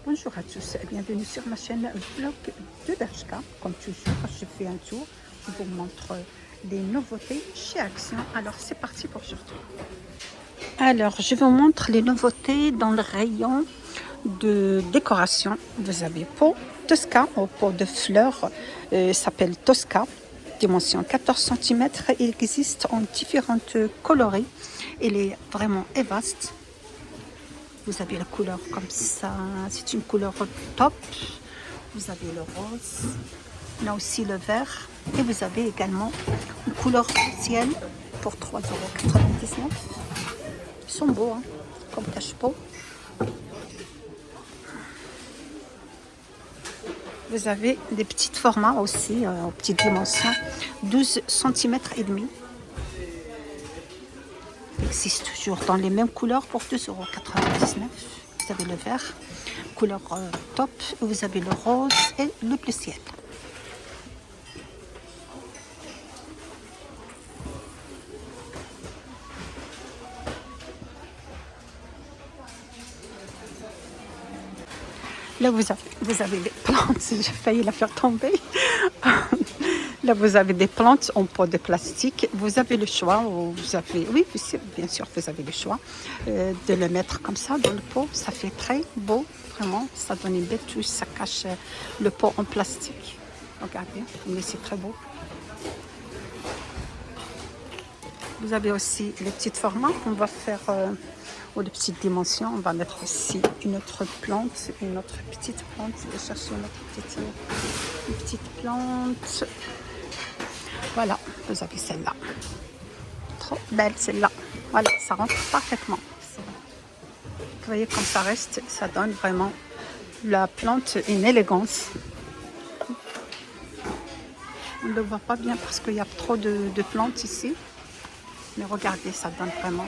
Bonjour à tous et bienvenue sur ma chaîne Vlog de Bershka. Comme toujours, je fais un tour, je vous montre les nouveautés chez Action. Alors c'est parti pour aujourd'hui. Alors je vous montre les nouveautés dans le rayon de décoration. Vous avez pot Tosca au pot de fleurs, s'appelle Tosca, dimension 14 cm. Il existe en différentes coloris. Il est vraiment vaste. Vous avez la couleur comme ça, c'est une couleur top. Vous avez le rose, là aussi le vert. Et vous avez également une couleur ciel pour 3,99 €. Ils sont beaux, hein, comme cache-pot. Vous avez des petits formats aussi, aux petites dimensions, 12 cm et demi. Existe toujours dans les mêmes couleurs pour 2,99 €. Vous avez le vert, couleur top, vous avez le rose et le bleu ciel. Là, vous avez des plantes, j'ai failli la faire tomber. Là, vous avez des plantes en pot de plastique. Vous avez le choix, vous avez, oui, bien sûr, vous avez le choix de le mettre comme ça dans le pot. Ça fait très beau, vraiment. Ça donne une belle touche, ça cache le pot en plastique. Regardez, mais c'est très beau. Vous avez aussi les petits formats qu'on va faire, ou les petites dimensions. On va mettre aussi une autre plante, une autre petite plante. Je vais chercher une petite plante. Voilà, vous avez celle-là. Trop belle celle-là. Voilà, ça rentre parfaitement. Vous voyez comme ça reste, ça donne vraiment la plante une élégance. On ne le voit pas bien parce qu'il y a trop de plantes ici. Mais regardez, ça donne vraiment.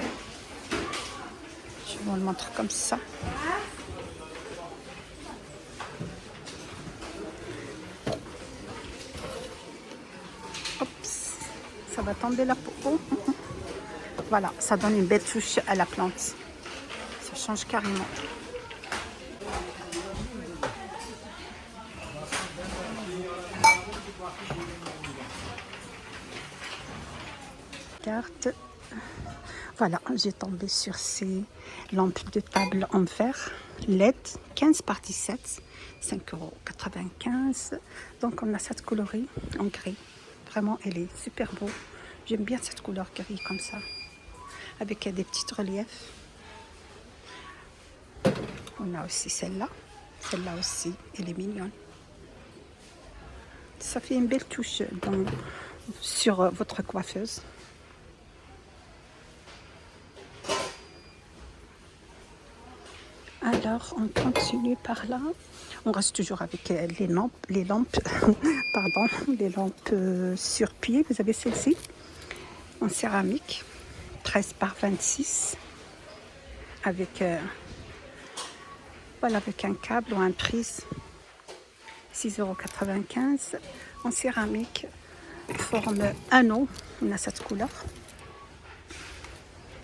Je vous le montre comme ça. Oups, ça va tomber la peau. Voilà, ça donne une belle touche à la plante. Ça change carrément. Carte. Voilà, j'ai tombé sur ces lampes de table en verre LED 15 par 17, 5,95 €. Donc on a cette coloris en gris. Vraiment, elle est super beau. J'aime bien cette couleur gris comme ça, avec des petits reliefs. On a aussi celle-là. Celle-là aussi, elle est mignonne. Ça fait une belle touche sur votre coiffeuse. Alors, on continue par là. On reste toujours avec les lampes, pardon, les lampes sur pied. Vous avez celle-ci en céramique, 13 par 26, avec, voilà, avec un câble ou un prise, 6,95 € en céramique, forme anneau. On a cette couleur,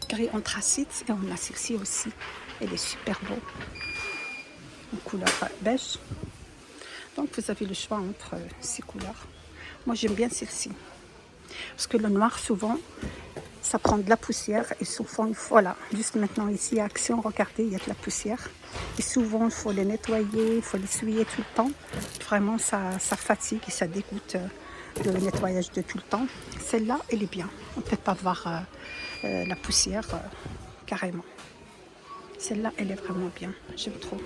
gris anthracite, et on a celle-ci aussi. Elle est super beau, en couleur beige. Donc vous avez le choix entre ces couleurs. Moi j'aime bien celle-ci, parce que le noir souvent ça prend de la poussière, et souvent voilà, juste maintenant ici à Action, regardez, il y a de la poussière, et souvent il faut les nettoyer, il faut l'essuyer tout le temps. Vraiment ça fatigue et ça dégoûte de le nettoyage de tout le temps. Celle-là elle est bien, on ne peut pas voir la poussière carrément. Celle-là, elle est vraiment bien, j'aime trop.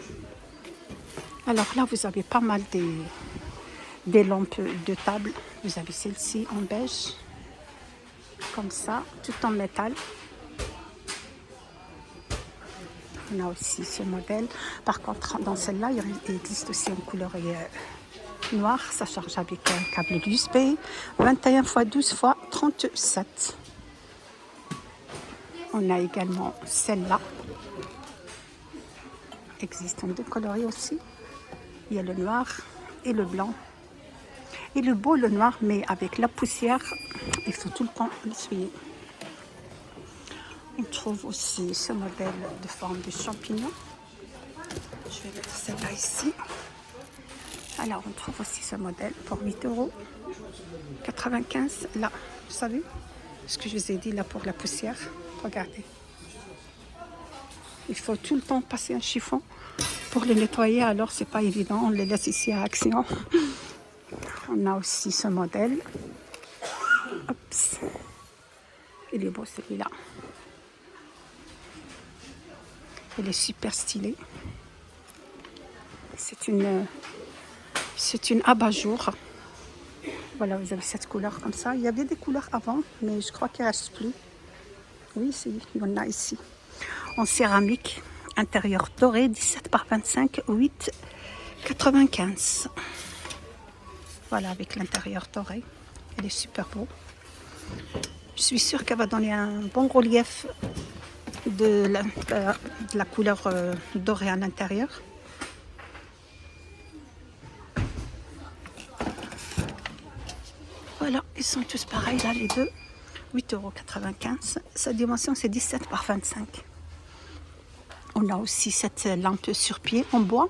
Alors là, vous avez pas mal des lampes de table. Vous avez celle-ci en beige, comme ça, tout en métal. On a aussi ce modèle. Par contre, dans celle-là, il existe aussi une couleur noire. Ça charge avec un câble USB, 21 x 12 x 37. On a également celle-là. Existe en deux coloris aussi. Il y a le noir et le blanc. Et le beau, le noir, mais avec la poussière, il faut tout le temps l'essuyer. On trouve aussi ce modèle de forme de champignon. Je Je vais mettre celle-là ici. Alors, on trouve aussi ce modèle pour 8,95 €. Là, vous savez ce que je vous ai dit là pour la poussière. Regardez. Il faut tout le temps passer un chiffon pour les nettoyer. Alors, c'est pas évident. On les laisse ici à Action. On a aussi ce modèle. Oups. Il est beau celui-là. Il est super stylé. C'est une abat-jour. Voilà, vous avez cette couleur comme ça. Il y avait des couleurs avant, mais je crois qu'il ne reste plus. Oui, il y en a ici. En céramique, intérieur doré, 17 par 25, 8,95 €. Voilà, avec l'intérieur doré. Elle est super beau. Je suis sûre qu'elle va donner un bon relief de la couleur dorée à l'intérieur. Voilà, ils sont tous pareils là, les deux. 8,95 €. Sa dimension, c'est 17 par 25. On a aussi cette lampe sur pied en bois,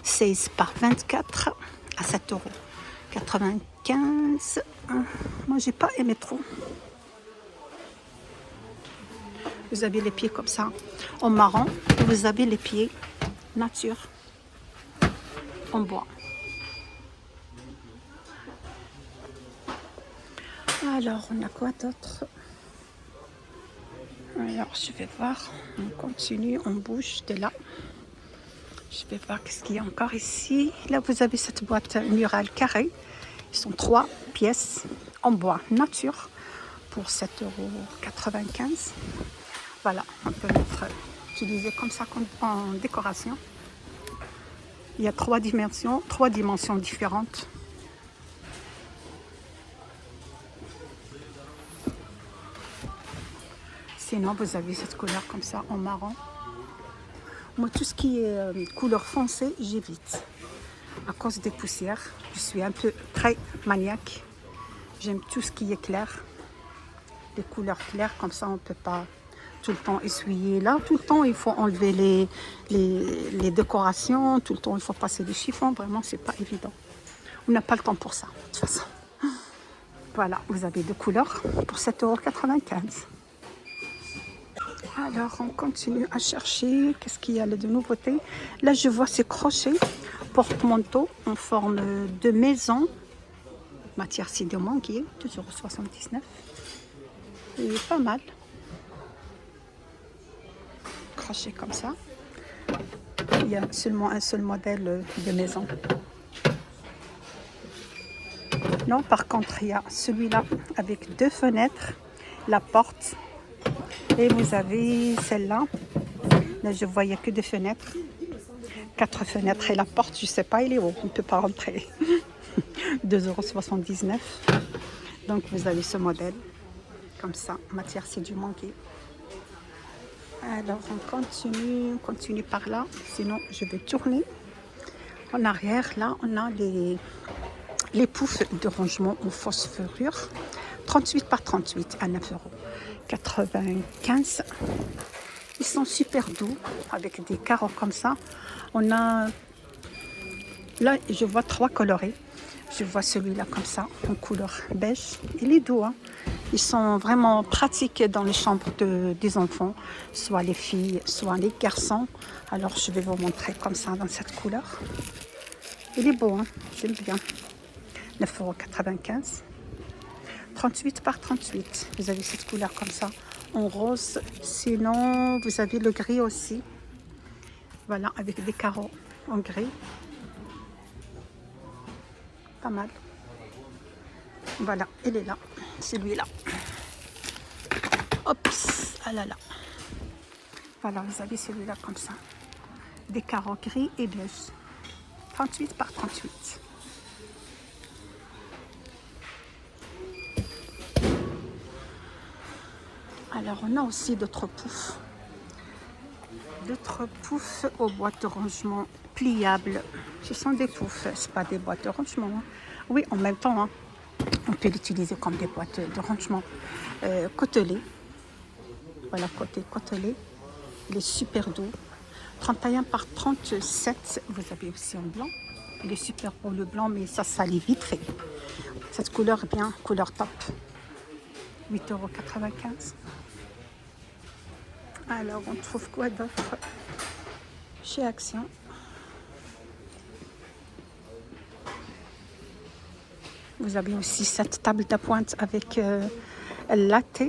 16 par 24 à 7,95 €. Moi, j'ai pas aimé trop. Vous avez les pieds comme ça, en marron. Et vous avez les pieds nature, en bois. Alors, on a quoi d'autre? Alors, je vais voir. On continue, on bouge de là. Je vais voir qu'est-ce qu'il y a encore ici. Là, vous avez cette boîte murale carrée. Ils sont 3 pièces en bois nature pour 7,95 €. Voilà, on peut utiliser comme ça en décoration. Il y a 3 dimensions différentes. Sinon, vous avez cette couleur comme ça en marron. Moi, tout ce qui est couleur foncée, j'évite. À cause des poussières, je suis un peu très maniaque. J'aime tout ce qui est clair. Les couleurs claires, comme ça, on ne peut pas tout le temps essuyer. Là, tout le temps, il faut enlever les décorations. Tout le temps, il faut passer des chiffons. Vraiment, c'est pas évident. On n'a pas le temps pour ça, de toute façon. Voilà, vous avez 2 couleurs pour 7,95 €. Alors, on continue à chercher. Qu'est-ce qu'il y a de nouveautés? Là, je vois ces crochets porte-manteau en forme de maison. Matière de manguier, 2,79 €. Et pas mal. Crochet comme ça. Il y a seulement un seul modèle de maison. Non, par contre, il y a celui-là avec 2 fenêtres, la porte. Et vous avez celle-là. Là, je voyais que 2 fenêtres. 4 fenêtres et la porte, je ne sais pas, il est haut. On ne peut pas rentrer. 2,79 €. Donc, vous avez ce modèle. Comme ça, matière, c'est du manguier. Alors, on continue par là. Sinon, je vais tourner. En arrière, là, on a les poufs de rangement en phosphorure. 38 par 38 à 9,95 €. Ils sont super doux, avec des carreaux comme ça. On a... Là, je vois 3 colorés. Je vois celui-là comme ça, en couleur beige. Il est doux, hein. Ils sont vraiment pratiques dans les chambres des enfants, soit les filles, soit les garçons. Alors, je vais vous montrer comme ça, dans cette couleur. Il est beau, hein, j'aime bien. 9,95 €. 38 par 38. Vous avez cette couleur comme ça, en rose. Sinon, vous avez le gris aussi. Voilà, avec des carreaux en gris. Pas mal. Voilà, il est là, celui-là. Oups, ah là là. Voilà, vous avez celui-là comme ça. Des carreaux gris et beige. 38 par 38. Alors, on a aussi d'autres poufs. D'autres poufs aux boîtes de rangement pliables. Ce sont des poufs, ce pas des boîtes de rangement. Hein. Oui, en même temps, hein, on peut l'utiliser comme des boîtes de rangement. Côtelé. Voilà, côté côtelé. Il est super doux. 31 par 37. Vous avez aussi en blanc. Il est super beau le blanc, mais ça salit vite fait. Cette couleur est bien, couleur top. 8,95 €. Alors, on trouve quoi d'autre chez Action? Vous avez aussi cette table d'appointe avec latte,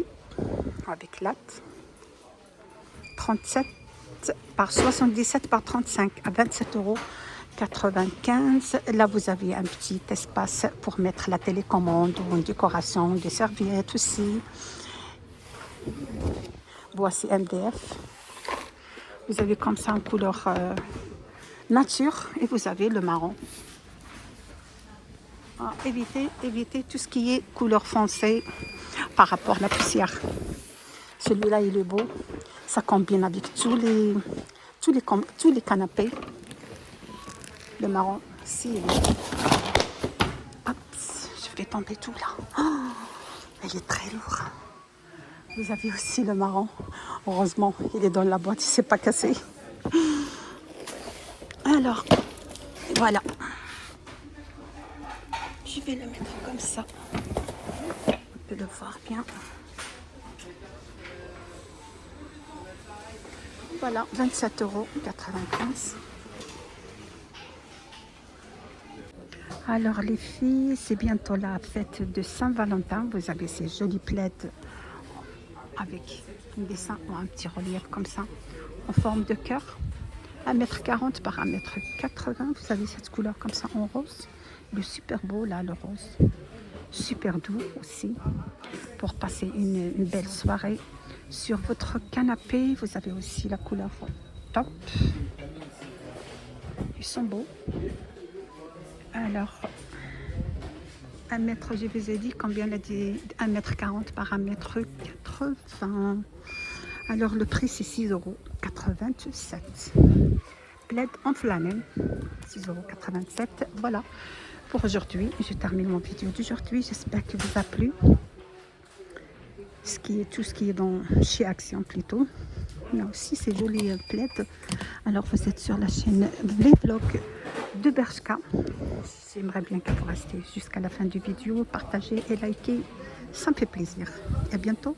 avec latte. 37 par 77 par 35 à 27,95 €. Là, vous avez un petit espace pour mettre la télécommande ou une décoration, des serviettes aussi. Voici MDF. Vous avez comme ça en couleur nature et vous avez le marron. Ah, évitez tout ce qui est couleur foncée par rapport à la poussière. Celui-là, il est beau. Ça combine avec tous les canapés. Le marron, si. Hop, je vais tomber tout là. Oh, il est très lourd. Vous avez aussi le marron. Heureusement, il est dans la boîte, il ne s'est pas cassé. Alors, voilà. Je vais le mettre comme ça. On peut le voir bien. Voilà, 27,95 €. Alors les filles, c'est bientôt la fête de Saint-Valentin. Vous avez ces jolis plaids avec un dessin ou un petit relief comme ça, en forme de cœur. 1,40 m par 1,80 m. Vous avez cette couleur comme ça en rose. Le super beau là, le rose. Super doux aussi. Pour passer une belle soirée. Sur votre canapé, vous avez aussi la couleur top. Ils sont beaux. Alors, 1 mètre, je vous ai dit combien elle a dit 1,40 m par 1,80 m. Alors, le prix, c'est 6,87 €. Plaid en flanelle, 6,87 €. Voilà, pour aujourd'hui, je termine mon vidéo d'aujourd'hui. J'espère qu'il vous a plu. Tout ce qui est dans chez Action plutôt. Il y a aussi ces jolis plaids. Alors, vous êtes sur la chaîne Vlog de Bershka. J'aimerais bien que vous restiez jusqu'à la fin du vidéo, partagez et likez, ça me fait plaisir. À bientôt.